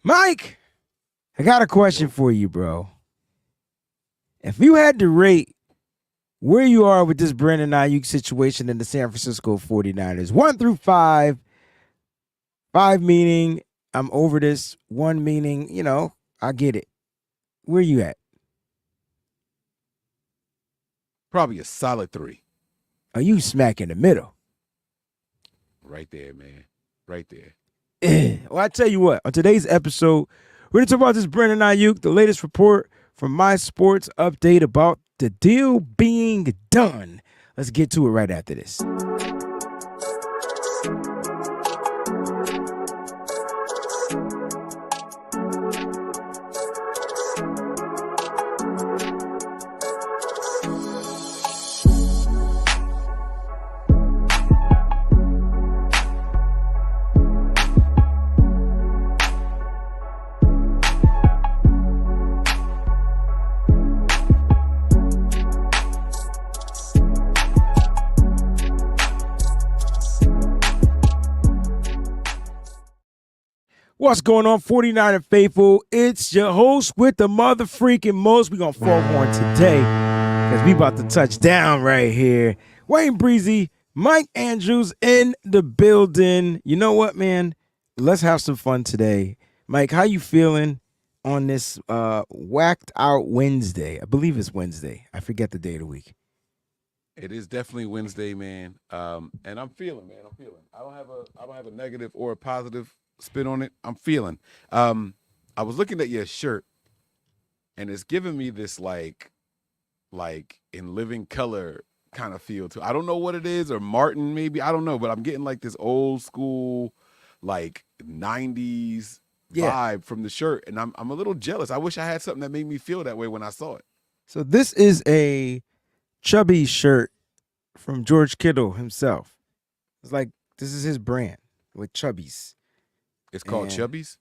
Mike, I got a question for you, bro. If you had to rate where you are with this Brandon Aiyuk situation in the San Francisco 49ers, 1 through 5, 5 meaning I'm over this, 1 meaning, I get it. Where you at? Probably a solid 3. Are you smack in the middle? Right there, man. Right there. Well, I tell you what, on today's episode, we're going to talk about this Brandon Aiyuk, the latest report from My Sports Update about the deal being done. Let's get to it right after this. What's going on, 49er faithful? It's your host with the mother freaking most. We're going to foghorn today because we about to touch down right here. WayneBreezie, Mike Andrews in the building. You know what, man? Let's have some fun today. Mike, how you feeling on this whacked out Wednesday? I believe it's Wednesday. I forget the day of the week. It is definitely Wednesday, man. And I'm feeling, man. I'm feeling. I don't have a negative or a positive spin on it. I'm feeling. I was looking at your shirt, and it's giving me this like in living color kind of feel too. I don't know what it is, or Martin maybe. I don't know, but I'm getting like this old school, like 90s vibe from the shirt, and I'm a little jealous. I wish I had something that made me feel that way when I saw it. So this is a Chubby shirt from George Kittle himself. It's like this is his brand with Chubbies. It's called Chubbies?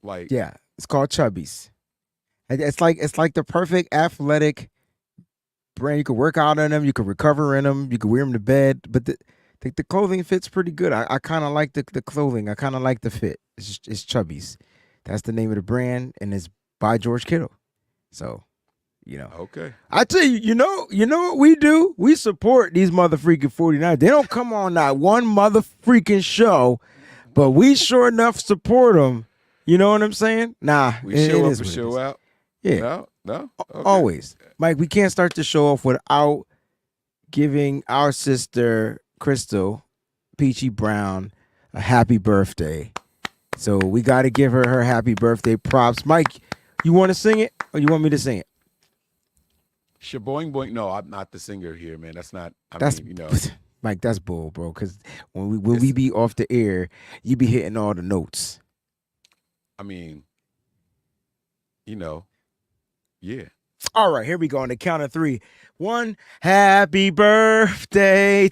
Like yeah, it's called Chubbies. It's like the perfect athletic brand. You can work out in them, you can recover in them, you can wear them to bed, but the clothing fits pretty good. I kind of like the clothing. I kind of like the fit. It's Chubbies. That's the name of the brand, and it's by George Kittle. So, Okay. I tell you, you know what we do? We support these mother freaking 49ers. They don't come on not one mother freaking show, but we sure enough support them. You know what I'm saying? Nah, we show up and show out. Yeah. No. Okay. Always. Mike, we can't start the show off without giving our sister, Crystal Peachy Brown, a happy birthday. So we got to give her happy birthday props. Mike, you want to sing it or you want me to sing it? Shaboing boing. No, I'm not the singer here, man. That's not. Mike, that's bull, bro. Because when we be off the air, you be hitting all the notes. I mean, yeah. All right, here we go on the count of 3. 1, happy birthday.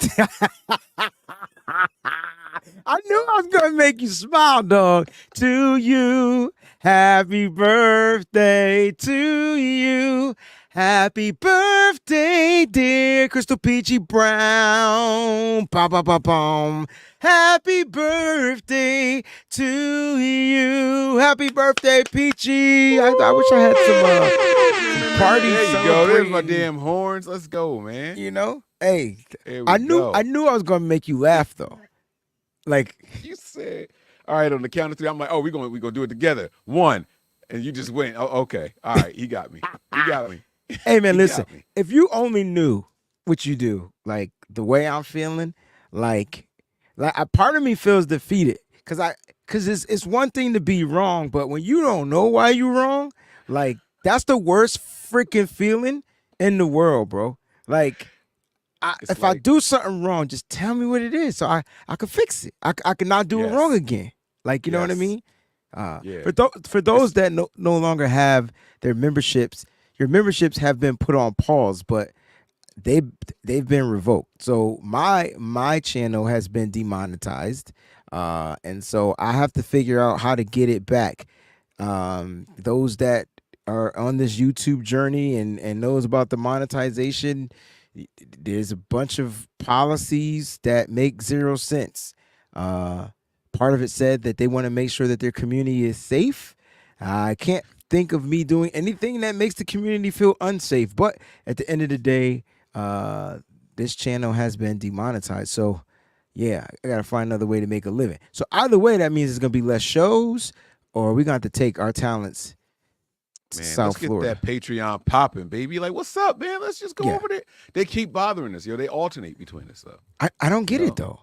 I knew I was going to make you smile, dog. To you, happy birthday to you. Happy birthday, dear Crystal Peachy Brown. Pom, pom, pom, pom. Happy birthday to you. Happy birthday, Peachy. I wish I had some party. There you go. There's my damn horns. Let's go, man. Hey, I knew I was gonna make you laugh though. Like you said, all right, on the count of 3, I'm like, oh, we gonna do it together. 1, and you just went. Oh, okay, all right, he got me. He got me. Hey man, listen. If you only knew what you do, like the way I'm feeling, like a part of me feels defeated because it's one thing to be wrong, but when you don't know why you're wrong, like that's the worst freaking feeling in the world, bro. Like if I do something wrong, just tell me what it is so I can fix it. I can not do it wrong again. Like you know what I mean? For those that no longer have their memberships. Your memberships have been put on pause, but they've been revoked. So my channel has been demonetized, and so I have to figure out how to get it back. Those that are on this YouTube journey and knows about the monetization, there's a bunch of policies that make 0 sense. Part of it said that they want to make sure that their community is safe. I can't think of me doing anything that makes the community feel unsafe. But at the end of the day, this channel has been demonetized. So, yeah, I got to find another way to make a living. So, either way, that means it's going to be less shows or we're going to have to take our talents to Man, South let's get Florida. that Patreon popping, baby. Like, what's up, man? Let's just go Yeah. over there. They keep bothering us, yo. They alternate between us, though. I don't get No. it, though.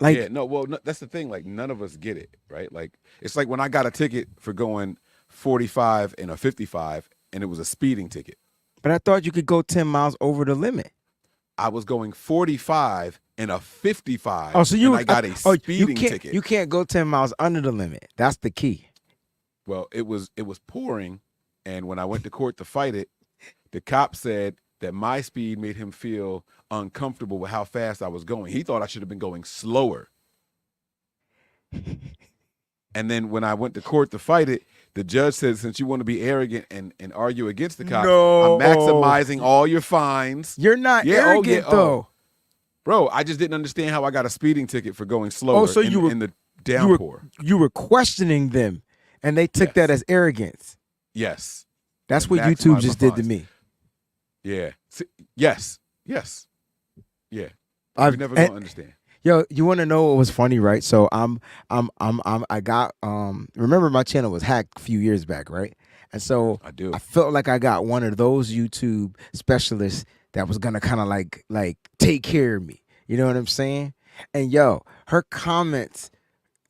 Like, yeah, no, well, no, that's the thing. Like, none of us get it, right? Like, it's like when I got a ticket for going 45 and a 55, and it was a speeding ticket. but I thought you could go 10 miles over the limit. I was going 45 and a 55. Oh, so you and I got a speeding ticket. You can't go 10 miles under the limit. That's the key. Well, it was pouring, and when I went to court to fight it, the cop said that my speed made him feel uncomfortable with how fast I was going. He thought I should have been going slower. And then when I went to court to fight it, the judge said, since you want to be arrogant and argue against the cop, No. I'm maximizing all your fines. You're not Yeah, arrogant, though. Bro, I just didn't understand how I got a speeding ticket for going slower so you were- in the downpour. You were questioning them, and they took Yes. that as arrogance. Yes. That's And what maximize YouTube my just did to fines. me. Yeah. Yes. Yes. Yeah. I've- You're never and- gonna understand. Yo, you want to know what was funny, right? So I got remember my channel was hacked a few years back, right? And so I do. I felt like I got one of those YouTube specialists that was gonna kind of like take care of me. You know what I'm saying? And yo, her comments,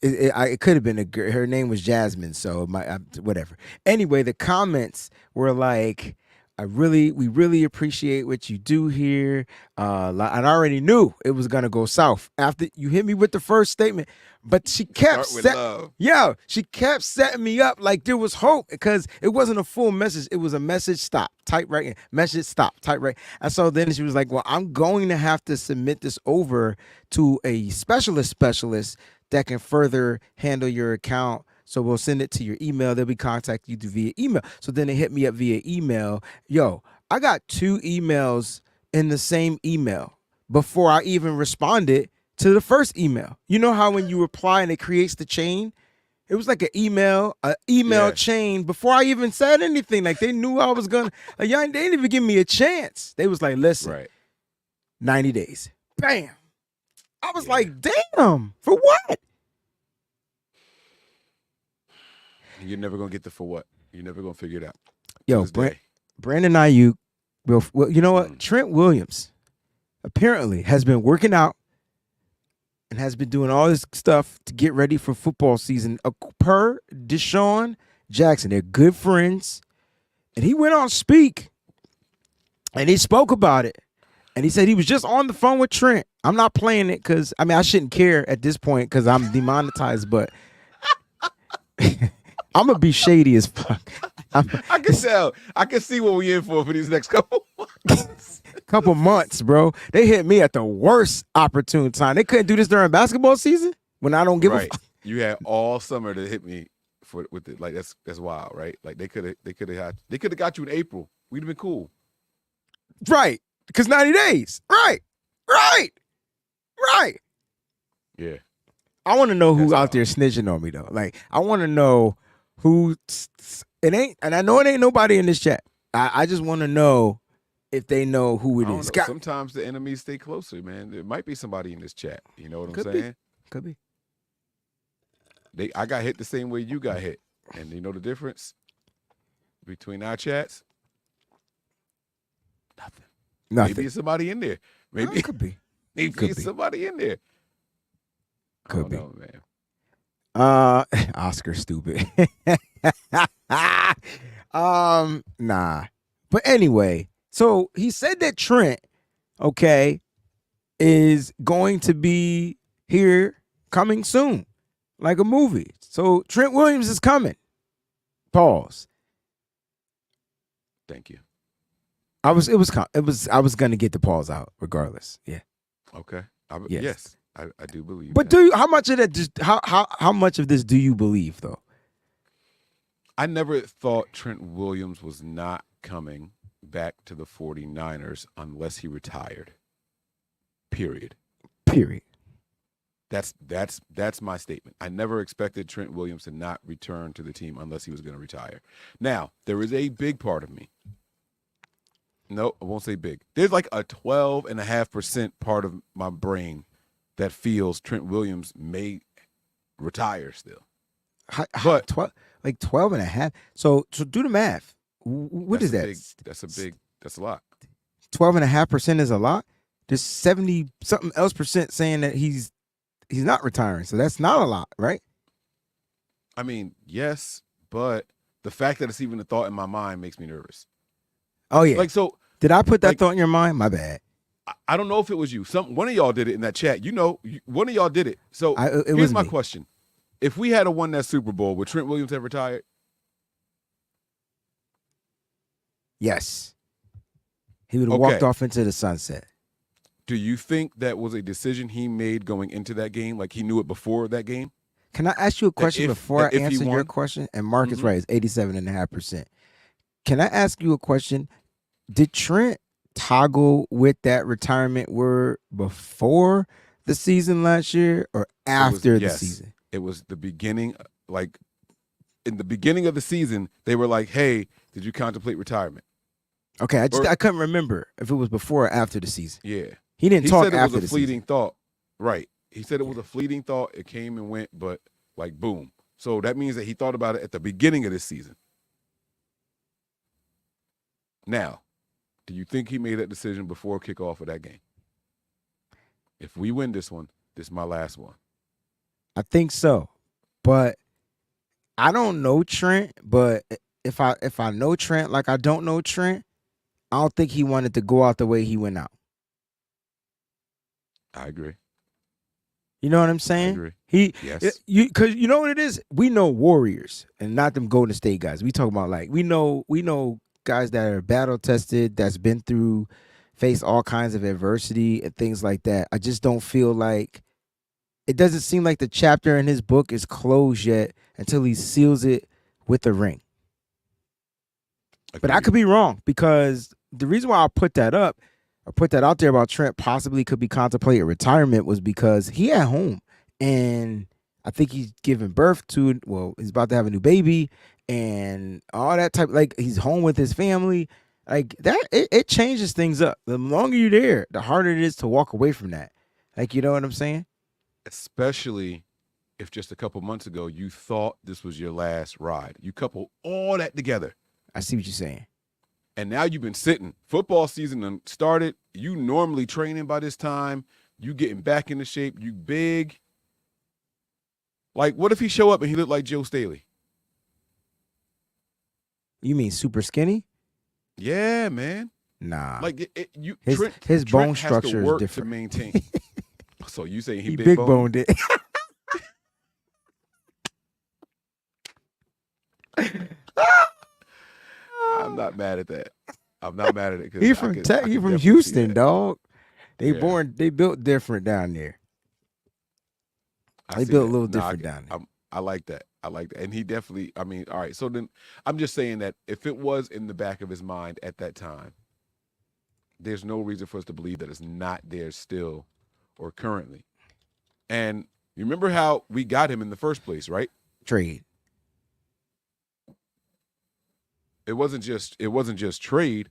it could have been a girl. Her name was Jasmine, so whatever. Anyway, the comments were like, we really appreciate what you do here. And I already knew it was gonna go south after you hit me with the first statement, but she kept Start with love. she kept setting me up like there was hope because it wasn't a full message. It was a message stop, type right in, message stop, type right. And so then she was like, well, I'm going to have to submit this over to a specialist that can further handle your account. So we'll send it to your email. They'll be contacting you via email. So then they hit me up via email. Yo, I got 2 emails in the same email before I even responded to the first email. You know how when you reply and it creates the chain? It was like an email Yeah. chain before I even said anything. Like they knew I was gonna. Like, y'all, they didn't even give me a chance. They was like, listen, Right. 90 days. Bam. I was Yeah. like, damn, for what? You're never gonna get the for what. You're never gonna figure it out. Yo, this day. Brandon Aiyuk. Well, you know what? Mm. Trent Williams apparently has been working out and has been doing all this stuff to get ready for football season. Per Deshaun Jackson, they're good friends, and he went on speak, and he spoke about it, and he said he was just on the phone with Trent. I'm not playing it because I shouldn't care at this point because I'm demonetized, but I'm gonna be shady as fuck. I can tell. I can see what we in for these next couple months. Couple months, bro. They hit me at the worst opportune time. They couldn't do this during basketball season when I don't give a Right. fuck. You had all summer to hit me with it. Like that's wild, right? Like they could have got you in April. We'd have been cool. Right. Because 90 days. Right. Yeah. I want to know who That's out wild. there snitching on me though. Like I want to know who it ain't, and I know it ain't nobody in this chat. I just want to know if they know who it I don't is. know. Sometimes the enemies stay closer, man. There might be somebody in this chat. You know what I'm Could be. saying? Could be. I got hit the same way you got hit. And you know the difference between our chats? Nothing. Nothing. Maybe it's somebody in there. Maybe Could be. maybe could it's be. somebody in there. Could I be. don't know, man. Oscar stupid. Nah. But anyway, so he said that Trent, okay, is going to be here coming soon, like a movie. So Trent Williams is coming. Pause. Thank you. I was gonna get the pause out regardless. Yeah. Okay. Yes. Yes, I do believe But that. how much of that just how much of this do you believe though? I never thought Trent Williams was not coming back to the 49ers unless he retired. Period. That's my statement. I never expected Trent Williams to not return to the team unless he was going to retire. Now, there is a big part of me. No, I won't say big. There's like a 12.5% part of my brain that feels Trent Williams may retire still. But 12 and a half. So do the math. What is that? That's a lot. 12.5% is a lot. There's 70 something else percent saying that he's not retiring. So that's not a lot, right? I mean, yes, but the fact that it's even a thought in my mind makes me nervous. Oh yeah. Like, so did I put that thought in your mind? My bad. I don't know if it was you. One of y'all did it in that chat. One of y'all did it. So here's my question. If we had won that Super Bowl, would Trent Williams have retired? Yes. He would have walked off into the sunset. Do you think that was a decision he made going into that game? Like he knew it before that game? Can I ask you a question before I answer your question? And Mark is right. It's 87.5%. Can I ask you a question? Did Trent toggle with that retirement word before the season last year or after the season? It was the beginning. Like in the beginning of the season, they were like, "Hey, did you contemplate retirement?" Okay, I couldn't remember if it was before or after the season. Yeah, he didn't talk after the season. He said it was a fleeting thought. Right. He said it was a fleeting thought. It came and went, but like boom. So that means that he thought about it at the beginning of this season. Now, do you think he made that decision before kickoff of that game? If we win this one, this is my last one. I think so, but I don't know Trent. But if I know Trent like I don't know Trent, I don't think he wanted to go out the way he went out. I agree. You know what I'm saying? I agree. Because you know what it is? We know Warriors and not them Golden State guys. We talk about like we know guys that are battle tested, that's been through, faced all kinds of adversity and things like that. I just don't feel like it doesn't seem like the chapter in his book is closed yet until he seals it with a ring. But I could be wrong because the reason why I put that out there about Trent possibly could be contemplating retirement was because he at home and I think he's giving birth to, he's about to have a new baby and all that type, like he's home with his family. Like that, it changes things up. The longer you're there, the harder it is to walk away from that. Like, you know what I'm saying? Especially if just a couple months ago you thought this was your last ride. You couple all that together. I see what you're saying. And now you've been sitting. Football season started. You normally training by this time. You getting back into shape. You big. Like, what if he show up and he looked like Joe Staley? You mean super skinny? Yeah, man. Nah. Like his bone structure is different to maintain. So you saying he big boned it? I'm not mad at that. I'm not mad at it. He from Houston, dog. They built different down there. They built a little different down there. I like that. And he definitely, I mean, all right. So then I'm just saying that if it was in the back of his mind at that time, there's no reason for us to believe that it's not there still or currently. And you remember how we got him in the first place, right? Trade. It wasn't just trade.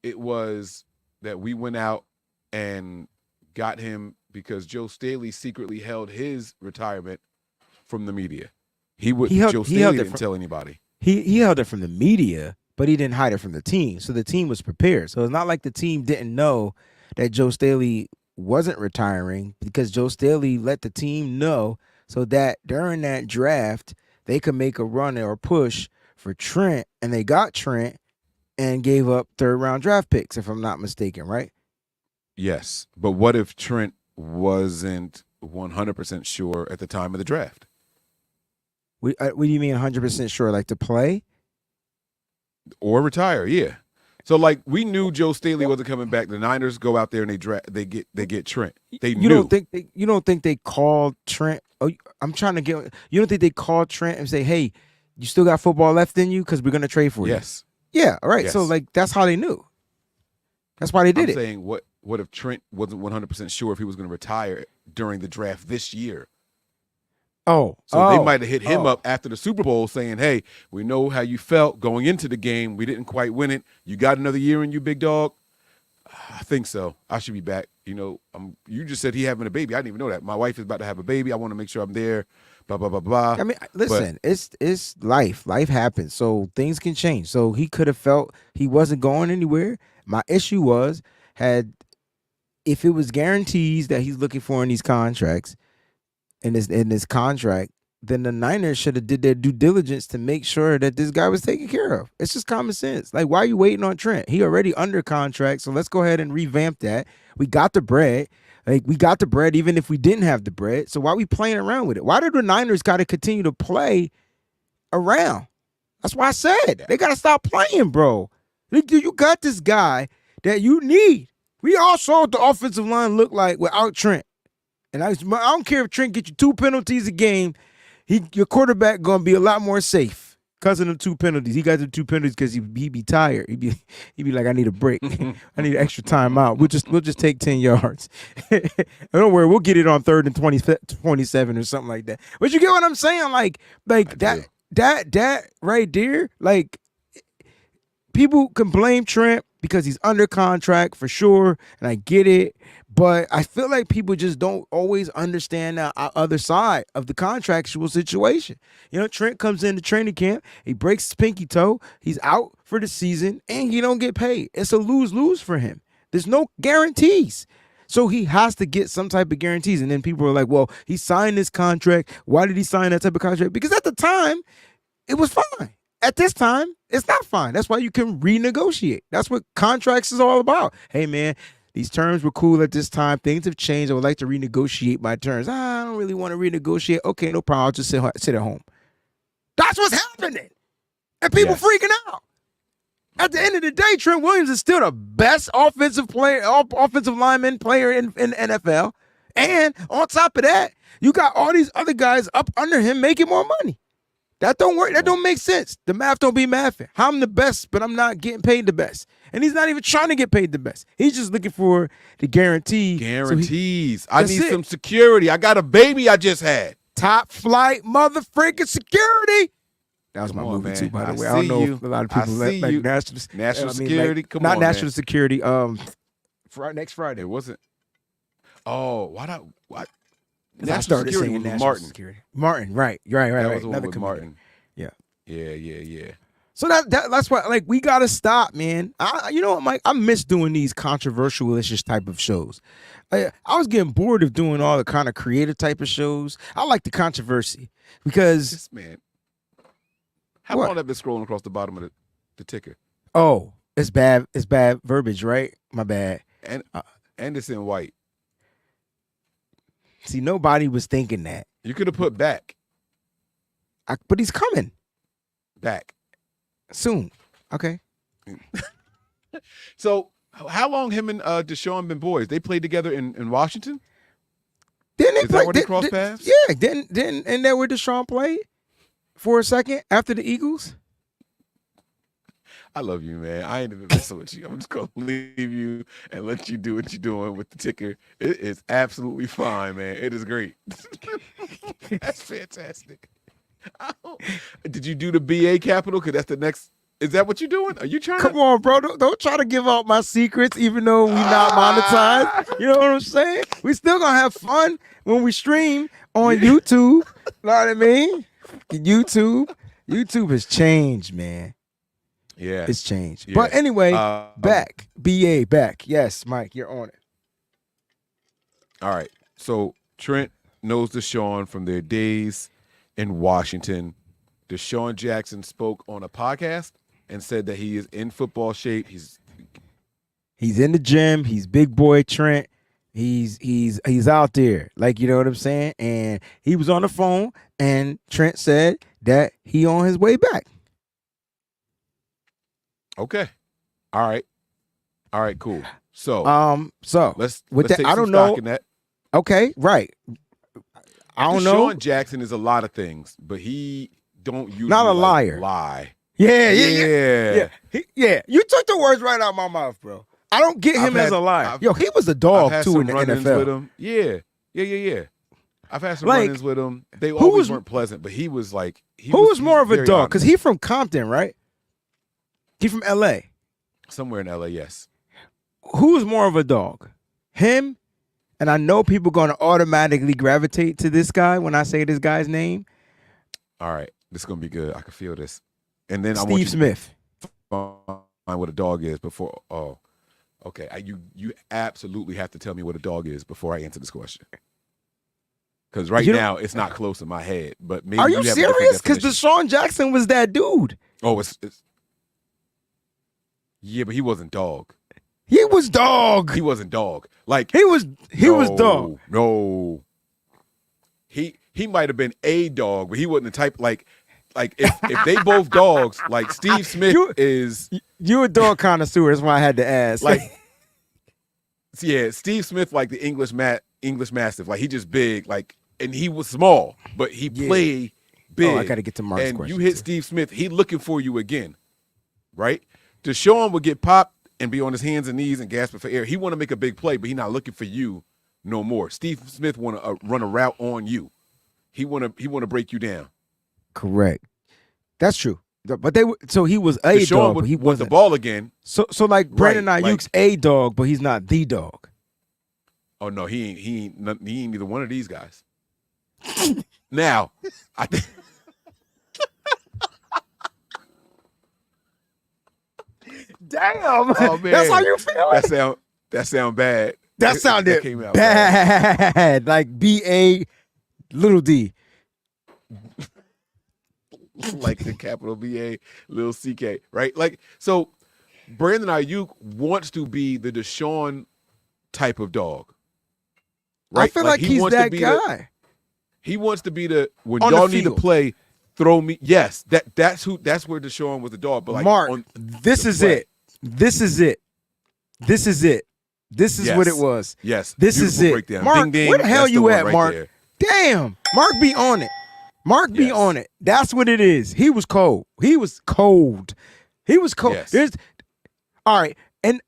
It was that we went out and got him because Joe Staley secretly held his retirement from the media. Joe Staley didn't tell anybody. He held it from the media, but he didn't hide it from the team. So the team was prepared. So it's not like the team didn't know that Joe Staley wasn't retiring because Joe Staley let the team know so that during that draft, they could make a run or push for Trent, and they got Trent and gave up third-round draft picks, if I'm not mistaken, right? Yes, but what if Trent wasn't 100% sure at the time of the draft? What do you mean 100% sure? Like to play? Or retire, yeah. So, like, we knew Joe Staley wasn't coming back. The Niners go out there and they get Trent. You don't think they called Trent? Oh, I'm trying to get. You don't think they called Trent and say, "Hey, you still got football left in you because we're gonna trade for you"? Yes. Yeah. All right. Yes. So like that's how they knew. That's why they did it. I'm saying what if Trent wasn't 100% sure if he was going to retire during the draft this year? So they might have hit him up after the Super Bowl saying, hey, we know how you felt going into the game. We didn't quite win it. You got another year in you, big dog? I think so. I should be back. You just said he having a baby. I didn't even know that. My wife is about to have a baby. I want to make sure I'm there. Blah, blah, blah, blah. I mean, listen, it's life. Life happens. So things can change. So he could have felt he wasn't going anywhere. My issue was, if it was guarantees that he's looking for in these contracts, in this contract, then the Niners should have did their due diligence to make sure that this guy was taken care of. It's just common sense. Like, why are you waiting on Trent? He already under contract, so let's go ahead and revamp that. We got the bread. Like, we got the bread even if we didn't have the bread. So why are we playing around with it? Why do the Niners got to continue to play around? That's why I said they got to stop playing, bro. You got this guy that you need. We all saw what the offensive line looked like without Trent. And I don't care if Trent gets you 2 penalties a game. Your quarterback going to be a lot more safe because of the 2 penalties. He got the 2 penalties because he be tired. He be like, I need a break. I need extra time out. We'll just take 10 yards. Don't worry, we'll get it on 3rd and 27 or something like that. But you get what I'm saying? Like that right there, like, people can blame Trent because he's under contract for sure, and I get it. But I feel like people just don't always understand the other side of the contractual situation. Trent comes into training camp, he breaks his pinky toe, he's out for the season, and he don't get paid. It's a lose-lose for him. There's no guarantees. So he has to get some type of guarantees. And then people are like, well, he signed this contract. Why did he sign that type of contract? Because at the time, it was fine. At this time, it's not fine. That's why you can renegotiate. That's what contracts is all about. Hey, man, these terms were cool at this time. Things have changed. I would like to renegotiate my terms. I don't really want to renegotiate. Okay, no problem. I'll just sit at home. That's what's happening. And people freaking out. At the end of the day, Trent Williams is still the best offensive lineman player in the NFL. And on top of that, you got all these other guys up under him making more money. That don't work. That don't make sense. The math don't be mathing. I'm the best, but I'm not getting paid the best. And he's not even trying to get paid the best. He's just looking for the guarantee. Guarantees. So I need some security. I got a baby I just had. Top flight motherfreaking security. That was my movie too, by the way. I don't know if a lot of people like national security. Come on, not national security. Next Friday. It wasn't. Oh, what? I started saying national security. Martin, right. That was the one with Martin. Yeah. So that's why, like, we gotta stop, man. You know what, Mike? I miss doing these controversial-ish type of shows. I was getting bored of doing all the kind of creative type of shows. I like the controversy because this man. How long have I been scrolling across the bottom of the ticker? Oh, it's bad. It's bad verbiage, right? My bad. And it's in white. See, nobody was thinking that. You could have put back. But he's coming back soon. Okay. So, how long him and Deshaun been boys? They played together in Washington. Didn't they Is that where they crossed paths? Yeah. Didn't that where Deshaun played for a second after the Eagles? I love you, man. I ain't even messing with you. I'm just going to leave you and let you do what you're doing with the ticker. It is absolutely fine, man. It is great. That's fantastic. Did you do the B.A. capital? Because that's the next. Is that what you're doing? Are you trying Come on, bro. Don't try to give out my secrets, even though we not monetized. You know what I'm saying? We still going to have fun when we stream on YouTube. Know what I mean? YouTube has changed, man. Yeah. It's changed. Yeah. But anyway, back. B.A. back. Yes, Mike, you're on it. All right. So Trent knows Deshaun from their days in Washington. Deshaun Jackson spoke on a podcast and said that he is in football shape. He's in the gym. He's big boy Trent. He's out there. Like, you know what I'm saying? And he was on the phone and Trent said that he on his way back. Okay. All right, cool. So let's take I don't some know. Stock in that. Okay, right. I don't know. Deshaun Jackson is a lot of things, but he don't usually not a liar. Lie. Yeah. You took the words right out of my mouth, bro. I don't get him as a liar. Yo, he was a dog too in the NFL. With him. Yeah. I've had some Like, run-ins with him. They always weren't pleasant, but he was like who was more of a dog? Because he from Compton, right? He from L.A. Somewhere in L.A., yes. Who was more of a dog? Him? And I know people going to automatically gravitate to this guy when I say this guy's name. All right. This is going to be good. I can feel this. And then Steve I want you Smith. to find what a dog is before. Oh, okay. You absolutely have to tell me what a dog is before I answer this question. Because now it's not close in my head. But maybe are you serious? Because Deshaun Jackson was that dude. Oh, it's yeah, but he wasn't dog. He was dog. He wasn't dog. Like he was dog. No. He might have been a dog, but he wasn't the type like if they both dogs, like Steve Smith is you a dog connoisseur, that's why I had to ask. Like yeah, Steve Smith like the English Mastiff, like he just big, like and he was small, but he played big. Oh, I gotta get to Mark's and question. You hit too. Steve Smith, he looking for you again. Right? Deshaun would get popped and be on his hands and knees and gasping for air. He want to make a big play, but he not looking for you no more. Steve Smith want to run a route on you. He want to break you down. Correct. That's true. But so he was a Deshaun dog, but he want wasn't the ball again. So like Brandon Aiyuk's a dog, but he's not the dog. Oh no, he ain't either one of these guys. Now, I think. Damn. Oh, man. That's how you feel? That sound bad. That sounded came out bad. Like B.A. little D. Like the capital B.A. little C.K. Right? Like, so Brandon Aiyuk wants to be the Deshaun type of dog. Right? I feel like he's that guy. He wants to be the when on y'all the need to play, throw me. Yes, that's where Deshaun was the dog. But like Mark, this is it. This is it. This is it. This is what it was. Yes. This is it. Breakdown. Mark, ding, ding, where the hell you at, right Mark? there. Damn. Mark be on it. Mark be on it. That's what it is. He was cold. He was cold. He was cold. Yes. All right. And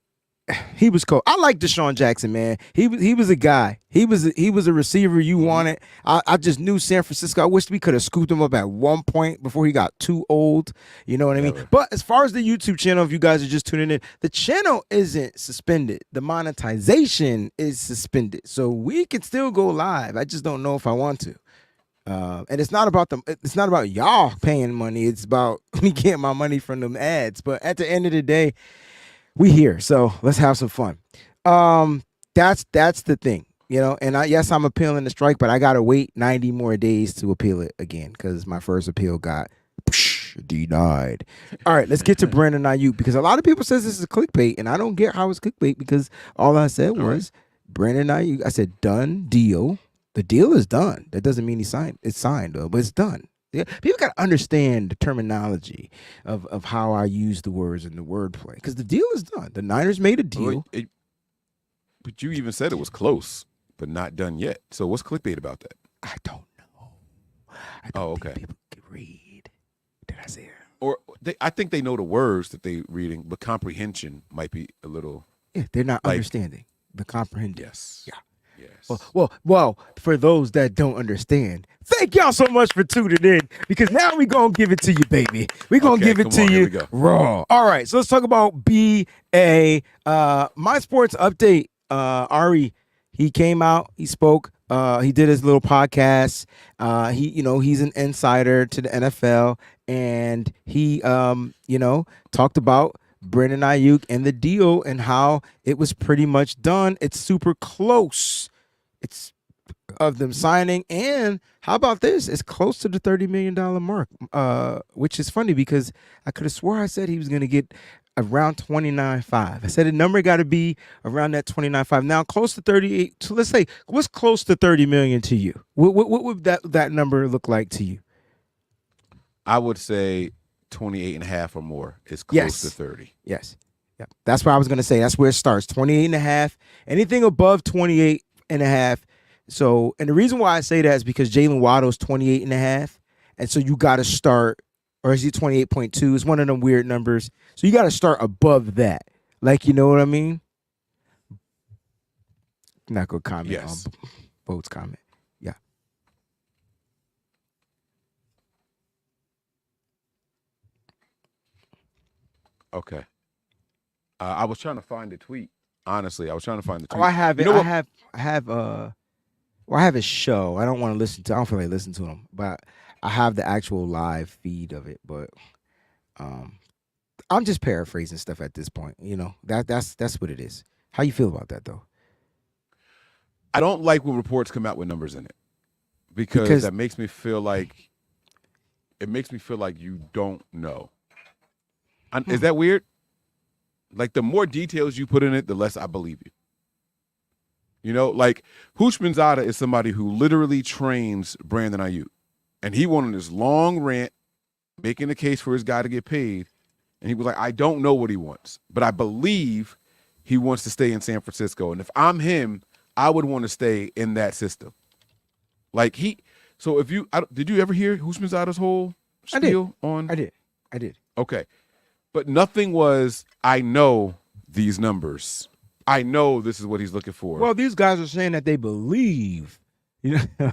he was cold. I like Deshaun Jackson, man. He was a guy. He was a receiver you wanted. I just knew San Francisco. I wish we could have scooped him up at one point before he got too old. You know what I mean? But as far as the YouTube channel, if you guys are just tuning in, the channel isn't suspended. The monetization is suspended. So we can still go live. I just don't know if I want to. And it's not about y'all paying money. It's about me getting my money from them ads. But at the end of the day, we here, so let's have some fun. That's the thing, you know. And yes, I'm appealing the strike, but I gotta wait 90 more days to appeal it again because my first appeal got denied. All right, let's get to Brandon Aiyuk because a lot of people says this is clickbait, and I don't get how it's clickbait because all I said was Brandon Aiyuk. I said done deal. The deal is done. That doesn't mean it's signed though, but it's done. Yeah, people got to understand the terminology of how I use the words in the wordplay because the deal is done. The Niners made a deal. But you even said it was close, but not done yet. So what's clickbait about that? I don't know. I don't think people can read. Did I say it? Or I think they know the words that they're reading, but comprehension might be a little. Yeah, they're not understanding the comprehension. Yes. Yeah. Yes. Well, for those that don't understand, thank y'all so much for tuning in because now we're going to give it to you, baby. We're going to give it to you raw. All right, so let's talk about B.A. My Sports Update. Ari, he came out, he spoke, he did his little podcast. He's an insider to the NFL, and he, talked about Brandon Aiyuk and the deal and how it was pretty much done. It's super close. It's of them signing, and how about this? It's close to the $30 million mark, which is funny because I could have swore I said he was going to get around 29.5. I said the number got to be around that 29.5. Now close to 38. So let's say what's close to 30 million to you? What would that number look like to you? I would say 28.5 or more is close to 30. Yes. Yep. That's what I was going to say. That's where it starts. 28.5. Anything above 28.5. So, and the reason why I say that is because Jalen Waddle's 28.5. And so you got to start, or is he 28.2? It's one of them weird numbers. So you got to start above that. Like, you know what I mean? Not gonna comment Yes. on Boat's comment. Yeah. Okay. I was trying to find the tweet. Honestly, I was trying to find the Oh, tweet. I have You it. know I what? have. I have. Well, I have a show. I don't want to listen to. I don't feel like listening to them, but I have the actual live feed of it. But um, I'm just paraphrasing stuff at this point. You know that's what it is. How you feel about that though? I don't like when reports come out with numbers in it because Because that makes me feel like you don't know. Is that weird? Like the more details you put in it, the less I believe you. You know, like Hushmanzada is somebody who literally trains Brandon Aiyuk, and he went on this long rant making the case for his guy to get paid, and he was like, "I don't know what he wants, but I believe he wants to stay in San Francisco, and if I'm him, I would want to stay in that system." Like so if you did you ever hear Hushmanzada's whole I did. spiel on? I did. I did. Okay, but nothing was, I know these numbers. I know this is what he's looking for. Well, these guys are saying that they believe. You know,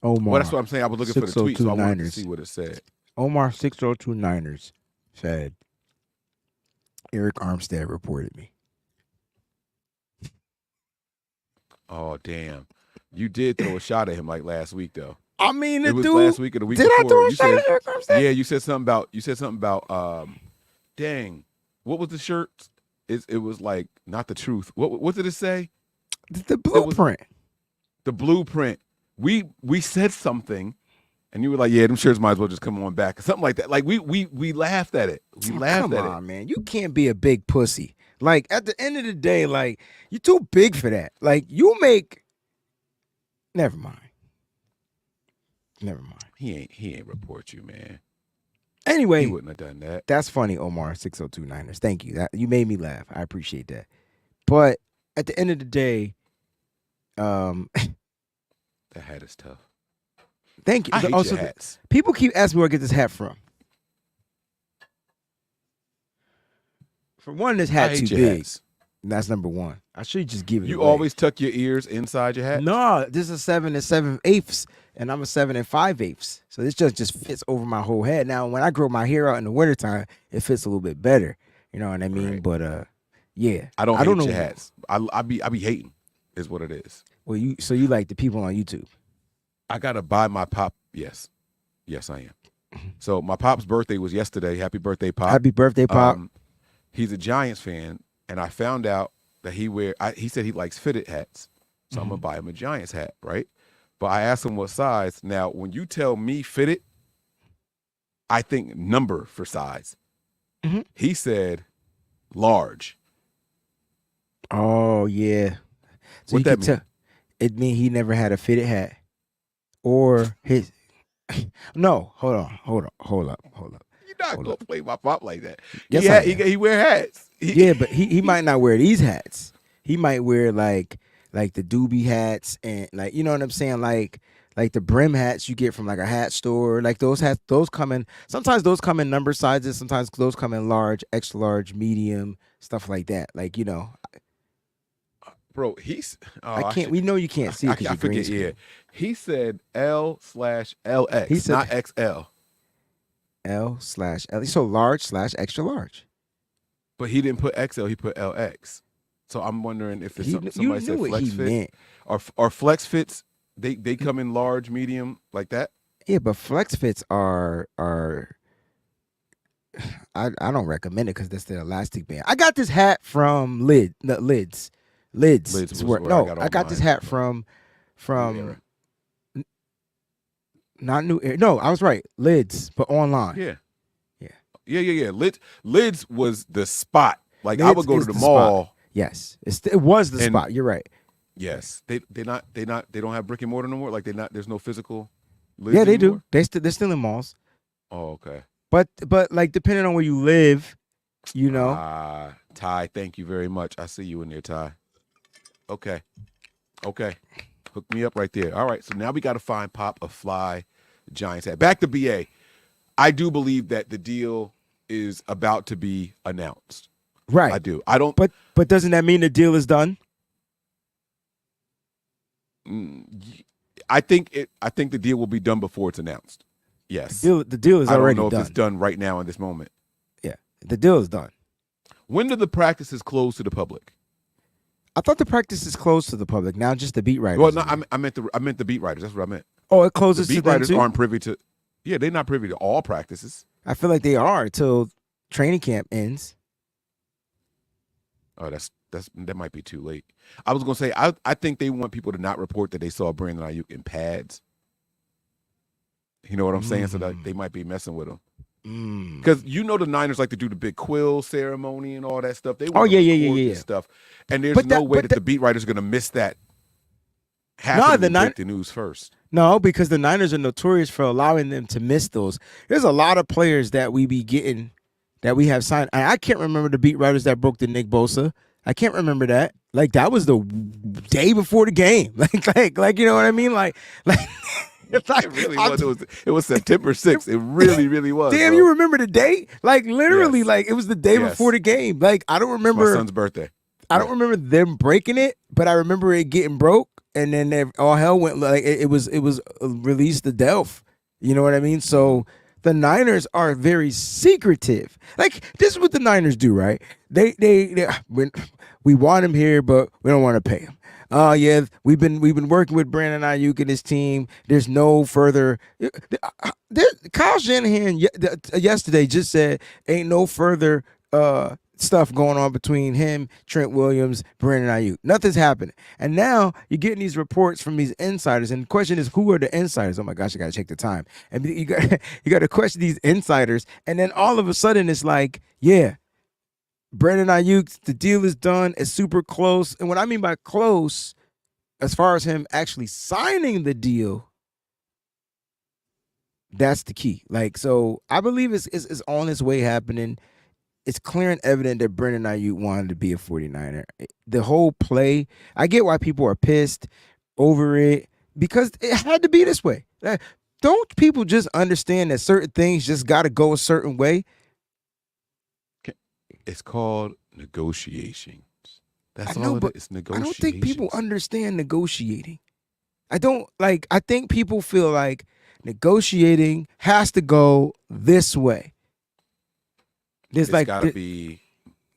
Omar. Well, that's what I'm saying. I was looking for the tweet, so I wanted to Niners. see what it said. Omar 602 Niners said Eric Armstead reported me. Oh, damn. You did throw a shot at him like last week, though. I mean, It was dude, last week or the week did before. I throw a You shot said, at Eric Armstead? yeah, you said something about dang, what was the shirt? It was like not the truth. What did it say? The blueprint. The blueprint. We said something, and you were like, yeah, them shirts might as well just come on back, or something like that. Like we laughed at it. We laughed at it. Come on, man. You can't be a big pussy. Like at the end of the day, like you're too big for that. Like you make. Never mind. Never mind. He ain't report you, man. Anyway, He wouldn't have done that. that's funny, Omar 602 Niners. Thank you. That you made me laugh. I appreciate that. But at the end of the day, That hat is tough. thank you. I hate Also, your hats. people keep asking me where I get this hat from. For one, this I hat hate too your big. hats. And that's number one. I should just give it You away. always tuck your ears inside your hat? No, this is a 7 7/8, and I'm a 7 5/8. So this just fits over my whole head. Now, when I grow my hair out in the wintertime, it fits a little bit better. You know what I mean? Right. But yeah, I don't hate know your hats. I be hating is what it is. Well, you like the people on YouTube. I gotta buy my pop. Yes, I am. So my pop's birthday was yesterday. Happy birthday, Pop! Happy birthday, Pop! He's a Giants fan, and I found out that he said he likes fitted hats, so I'm gonna buy him a Giants hat, right? But I asked him what size. Now, when you tell me fitted, I think number for size. He said large. Oh yeah. So What you that could mean? It mean he never had a fitted hat, or his. No, hold up. You're not gonna play my pop like that. Yes, I am. He wear hats. Yeah, but he might not wear these hats. He might wear like the doobie hats and like, you know what I'm saying, like the brim hats you get from like a hat store. Like those hats, sometimes those come in number sizes. Sometimes those come in large, extra large, medium, stuff like that. Like, you know, Bro, he's. I can't. We know you can't see it. I forget. Yeah, he said L/LX. He said- not XL. L/L. So large/extra large. But he didn't put XL. He put LX. So I'm wondering if it's somebody You said knew what flex he fit meant. or flex fits. They come in large, medium, like that. Yeah, but flex fits are. I don't recommend it because that's the elastic band. I got this hat from Lids. Lids was where I got this hat from Era. not New Era. No, I was right. Lids, but online. Yeah. Lids was the spot. Like I Lids would go to is the the mall. spot. Yes, it was the And- spot. You're right. Yes, they don't have brick and mortar no more. Like there's no physical. Lids Yeah, they anymore? do. They're still in malls. Oh, okay. But like depending on where you live, you know. Ty, thank you very much. I see you in there, Ty. Okay. Hook me up right there. All right, so now we got to find Pop a fly Giants hat. Back to BA. I do believe that the deal is about to be announced. Right. I do. I don't. But doesn't that mean the deal is done? I think the deal will be done before it's announced. Yes. The deal is already done. I don't know if it's done right now in this moment. Yeah, the deal is done. When do the practices close to the public? I thought the practice is closed to the public. Now just the beat writers. Well, no, I meant the beat writers. That's what I meant. Oh, it closes the to beat them writers too? aren't privy to. Yeah, they're not privy to all practices. I feel like they are until training camp ends. Oh, that might be too late. I was gonna say I think they want people to not report that they saw Brandon Aiyuk in pads. You know what I'm saying? So that they might be messing with him. Because the Niners like to do the big quill ceremony and all that stuff. They want to record this stuff, and there's no way that the beat writers are going to miss that. Break the news first. No, because the Niners are notorious for allowing them to miss those. There's a lot of players that we be getting that we have signed. I can't remember the beat writers that broke the Nick Bosa. I can't remember that. Like that was the day before the game. Like you know what I mean? Like. It really was. It was September 6th. It really, really was. Damn, bro. you remember the date? Like literally, like it was the day before the game. Like I don't remember. It's my son's birthday. I don't remember them breaking it, but I remember it getting broke, and then all hell went. Like it was released to Delph. You know what I mean? So the Niners are very secretive. Like this is what the Niners do, right? They we want him here, but we don't want to pay him. Yeah, we've been working with Brandon Aiyuk and his team. There's no further. Kyle Shanahan yesterday just said ain't no further stuff going on between him, Trent Williams, Brandon Aiyuk. Nothing's happening. And now you're getting these reports from these insiders. And the question is, who are the insiders? Oh my gosh, I gotta check the time. And you got to question these insiders. And then all of a sudden it's like, yeah. Brandon Aiyuk, the deal is done. It's super close. And what I mean by close, as far as him actually signing the deal, that's the key. Like, so I believe it's on its way happening. It's clear and evident that Brandon Aiyuk wanted to be a 49er. The whole play, I get why people are pissed over it because it had to be this way. Don't people just understand that certain things just got to go a certain way? It's called negotiations. That's all it is. It's negotiations. I don't think people understand negotiating. I think people feel like negotiating has to go this way. It's got to be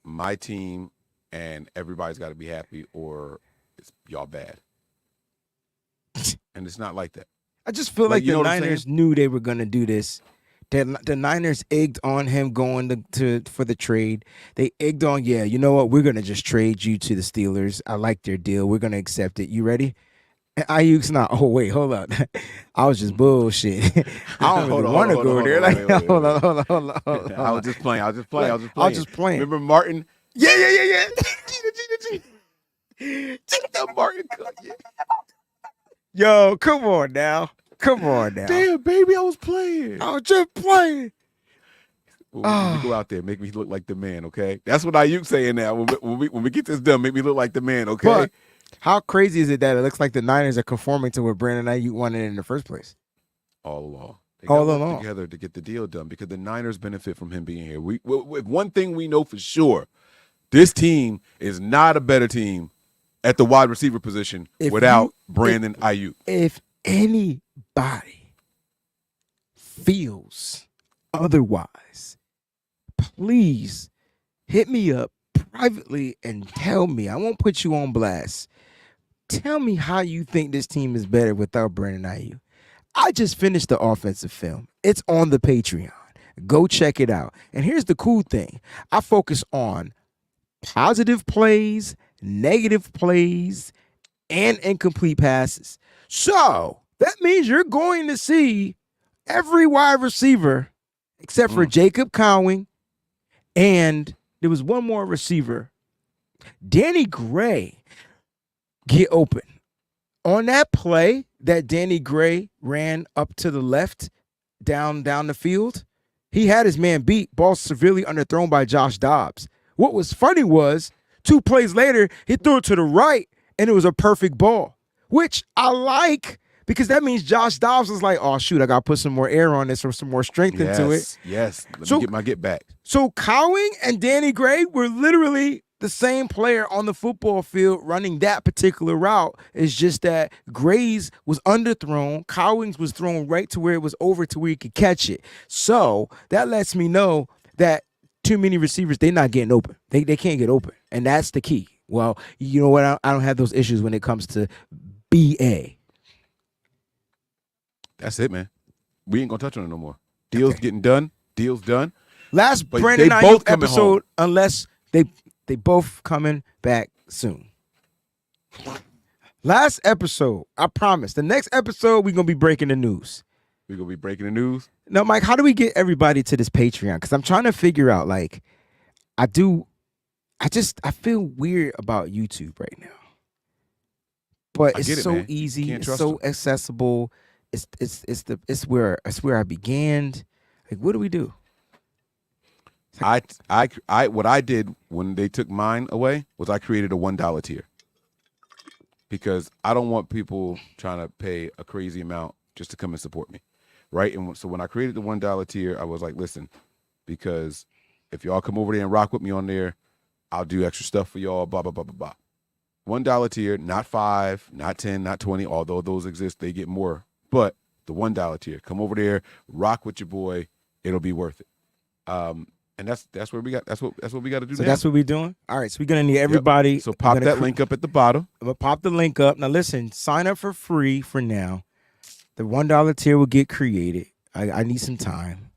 my team and everybody's got to be happy or it's y'all bad. And it's not like that. I just feel like the Niners knew they were going to do this. The Niners egged on him going for the trade. They egged on, yeah, you know what? We're going to just trade you to the Steelers. I like their deal. We're going to accept it. You ready? And Aiyuk's not. Oh, wait, hold up. I was just bullshit. I don't really want to go there. Hold on. I was just playing. I was just playing. Remember Martin? Yeah. Check that Martin cut. Yeah. Yo, come on now. Damn, baby, I was playing. I was just playing. Well, you go out there, make me look like the man, okay? That's what Aiyuk saying now. When we get this done, make me look like the man, okay? But how crazy is it that it looks like the Niners are conforming to what Brandon Aiyuk wanted in the first place? All along. They got to work together to get the deal done because the Niners benefit from him being here. One thing we know for sure, this team is not a better team at the wide receiver position without Brandon Aiyuk. If anybody feels otherwise, please hit me up privately and tell me. I won't put you on blast. Tell me how you think this team is better without Brandon Aiyuk. I just finished the offensive film. It's on the Patreon. Go check it out. And here's the cool thing. I focus on positive plays, negative plays, and incomplete passes. So that means you're going to see every wide receiver except for Jacob Cowing, and there was one more receiver, Danny Gray, get open. On that play that Danny Gray ran up to the left, down the field, he had his man beat, ball severely underthrown by Josh Dobbs. What was funny was 2 plays later, he threw it to the right, and it was a perfect ball, which I like because that means Josh Dobbs was like, oh, shoot, I got to put some more air on this or some more strength into it. Yes, let me get my get back. So Cowing and Danny Gray were literally the same player on the football field running that particular route. It's just that Grays was underthrown. Cowings was thrown right to where it was over to where he could catch it. So that lets me know that too many receivers, they're not getting open. They can't get open. And that's the key. Well, you know what? I don't have those issues when it comes to B.A. That's it, man. We ain't gonna touch on it no more. Deals getting done. Deals done. Last But Brandon they both Aiyuk coming episode, home. unless they both coming back soon. Last episode, I promise. The next episode, we're gonna be breaking the news. We're gonna be breaking the news. Now, Mike, how do we get everybody to this Patreon? Because I'm trying to figure out, like, I feel weird about YouTube right now. But I it's get it, so man. easy, Can't it's trust so them. accessible. It's where I began. Like, what do we do? What I did when they took mine away was I created a $1 tier because I don't want people trying to pay a crazy amount just to come and support me, right? And so when I created the $1 tier, I was like, listen, because if y'all come over there and rock with me on there, I'll do extra stuff for y'all. Blah blah blah blah blah. $1 tier, not $5, not $10, not $20. Although those exist, they get more. But the $1 tier, come over there, rock with your boy. It'll be worth it. And that's where we got. That's what we got to do. So now. that's what we're doing. All right, so we're gonna need everybody. Yep. So pop that link up at the bottom. I'm gonna pop the link up. Now listen, sign up for free for now. The $1 tier will get created. I need some time.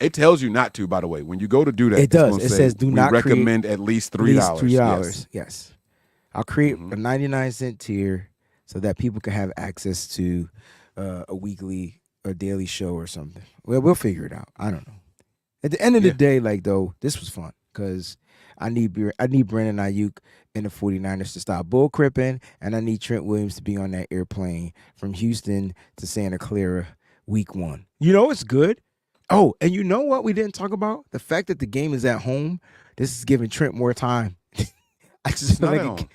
It tells you not to, by the way. When you go to do that, it does. It says do not recommend at least $3. $3. Yes. I'll create a 99-cent tier so that people can have access to a weekly or daily show or something. Well, we'll figure it out. I don't know. At the end of the day, like, though, this was fun because I need Brandon Aiyuk and the 49ers to stop bull cripping, and I need Trent Williams to be on that airplane from Houston to Santa Clara week 1. You know it's good. Oh, and you know what we didn't talk about? The fact that the game is at home. This is giving Trent more time. I just feel like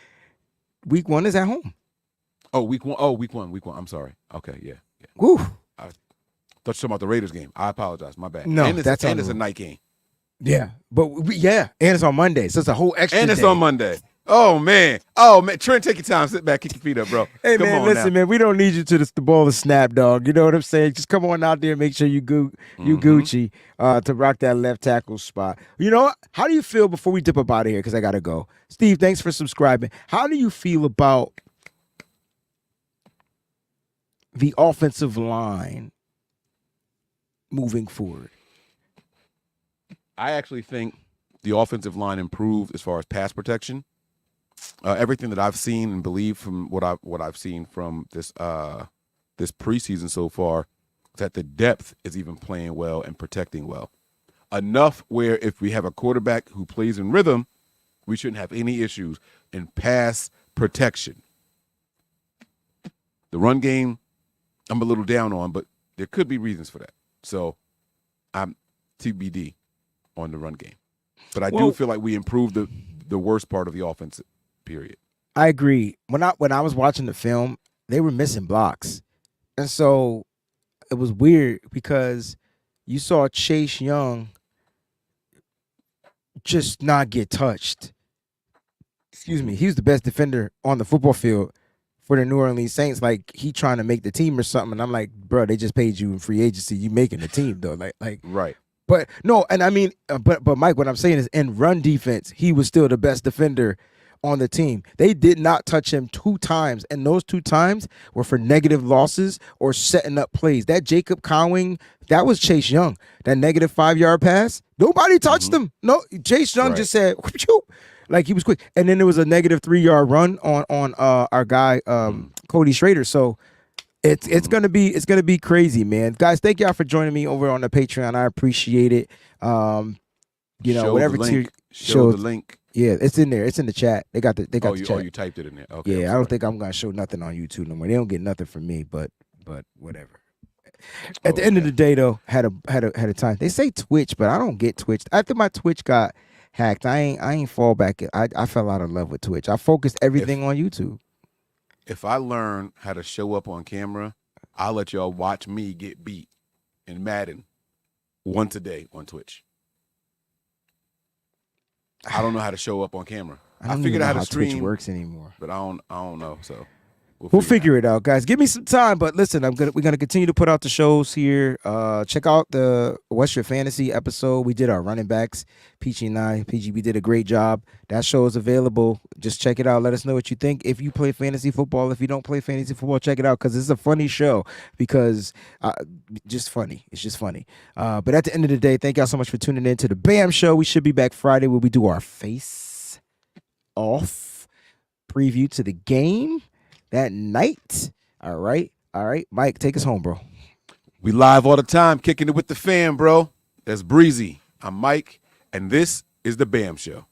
week 1 is at home. Oh, week 1. Oh, week 1. I'm sorry. Okay, yeah. Woo. I thought you were talking about the Raiders game. I apologize. My bad. No, and it's that's a night game. Yeah, but and it's on Monday, so it's a whole extra. And it's day. on Monday. Oh man. Trent, take your time. Sit back, kick your feet up, bro. Hey come man, on listen, now. man. We don't need you to the ball to snap, dog. You know what I'm saying? Just come on out there, and make sure you Gucci to rock that left tackle spot. You know what? How do you feel before we dip up out of here? Because I gotta go. Steve, thanks for subscribing. How do you feel about the offensive line moving forward? I actually think the offensive line improved as far as pass protection. Everything that I've seen and believe from what I've seen from this preseason so far, that the depth is even playing well and protecting well. Enough where if we have a quarterback who plays in rhythm, we shouldn't have any issues in pass protection. The run game, I'm a little down on, but there could be reasons for that. So I'm TBD on the run game. But I do feel like we improved the worst part of the offense, period. I agree. When I was watching the film, they were missing blocks. And so it was weird because you saw Chase Young just not get touched. Excuse me. He was the best defender on the football field for the New Orleans Saints. Like, he trying to make the team or something. And I'm like, bro, they just paid you in free agency. You making the team, though. Like Right. But no, and I mean, but Mike, what I'm saying is in run defense, he was still the best defender on the team. They did not touch him 2 times, and those 2 times were for negative losses or setting up plays. That Jacob Cowing, that was Chase Young. That negative 5-yard pass, nobody touched him. No, Chase Young just said, like, he was quick. And then there was a negative 3-yard run on our guy Cody Schrader. So it's gonna be crazy, man. Guys, thank y'all for joining me over on the Patreon. I appreciate it. Show Whatever the tier link. Show the link. Yeah, it's in there. It's in the chat. They got the chat. Oh, you typed it in there. Okay. Yeah, I don't think I'm gonna show nothing on YouTube no more. They don't get nothing from me, but whatever. At the end of the day, though, had a time. They say Twitch, but I don't get Twitch. After my Twitch got hacked, I ain't fall back. I fell out of love with Twitch. I focused everything on YouTube. If I learn how to show up on camera, I'll let y'all watch me get beat in Madden once a day on Twitch. I don't know how to show up on camera. I don't even figured know out how how to Twitch stream, works anymore. but I don't know. So We'll figure it out, guys. Give me some time, but listen, we're gonna continue to put out the shows here. Check out the What's Your Fantasy episode. We did our running backs, Peachy and I. PG, we did a great job. That show is available. Just check it out. Let us know what you think. If you play fantasy football, if you don't play fantasy football, check it out because it's a funny show. Because just funny. It's just funny. But at the end of the day, thank y'all so much for tuning in to the B.A.M show. We should be back Friday where we do our face off preview to the game that night. All right. Mike, take us home, bro. We live all the time, kicking it with the fam, bro. That's Breezy. I'm Mike, and this is the B.A.M show.